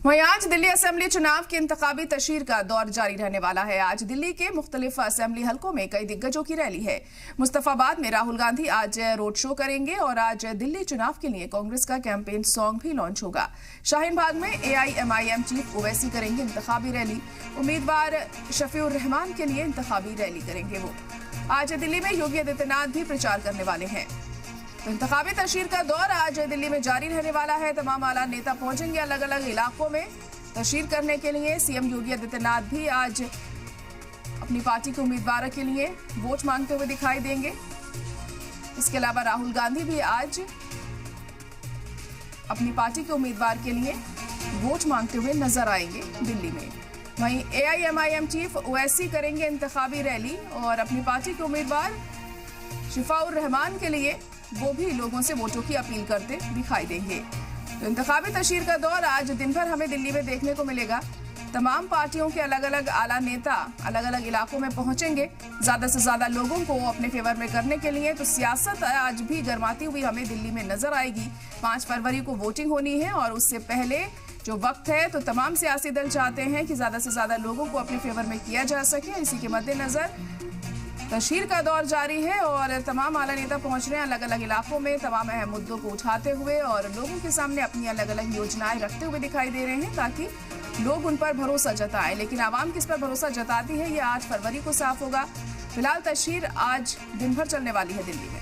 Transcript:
वहीं आज दिल्ली असेंबली चुनाव के इंतखाबी तशहीर का दौर जारी रहने वाला है। आज दिल्ली के मुख्तलिफ असेंबली हलकों में कई दिग्गजों की रैली है। मुस्तफाबाद में राहुल गांधी आज रोड शो करेंगे और आज दिल्ली चुनाव के लिए कांग्रेस का कैंपेन सॉन्ग भी लॉन्च होगा। शाहीन बाग में AIMIM चीफ ओवैसी करेंगे इंतखाबी रैली। उम्मीदवार शफीउर रहमान के लिए इंतखाबी रैली करेंगे वो। आज दिल्ली में योगी आदित्यनाथ भी प्रचार करने वाले हैं। तो इंतखाबी तशहीर का दौर आज दिल्ली में जारी रहने वाला है। तमाम आला नेता पहुंचेंगे अलग अलग इलाकों में तशहीर करने के लिए। सीएम योगी आदित्यनाथ भी आज अपनी पार्टी के उम्मीदवार के लिए वोट मांगते हुए दिखाई देंगे। इसके अलावा राहुल गांधी भी आज अपनी पार्टी के उम्मीदवार के लिए वोट मांगते हुए नजर आएंगे दिल्ली में। वहीं AIMIM चीफ ओवैसी करेंगे इंतखाबी रैली और अपनी पार्टी के उम्मीदवार शफीउर रहमान के लिए वो भी लोगों से वोटों की अपील करते दिखाई देंगे। तो इंतखाबी तशहीर का दौर आज दिन भर हमें दिल्ली में देखने को मिलेगा। तमाम पार्टियों के अलग अलग आला नेता अलग अलग इलाकों में पहुंचेंगे ज्यादा से ज्यादा लोगों को अपने फेवर में करने के लिए। तो सियासत आज भी गर्माती हुई हमें दिल्ली में नजर आएगी। 5 फरवरी को वोटिंग होनी है और उससे पहले जो वक्त है तो तमाम सियासी दल चाहते हैं कि ज्यादा से ज्यादा लोगों को अपने फेवर में किया जा सके। इसी के मद्देनजर तशहीर का दौर जारी है और तमाम आला नेता पहुंच रहे हैं अलग अलग इलाकों में तमाम अहम मुद्दों को उठाते हुए और लोगों के सामने अपनी अलग अलग योजनाएं रखते हुए दिखाई दे रहे हैं ताकि लोग उन पर भरोसा जताएं। लेकिन आवाम किस पर भरोसा जताती है ये 8 फरवरी को साफ होगा। फिलहाल तशहीर आज दिन भर चलने वाली है दिल्ली में।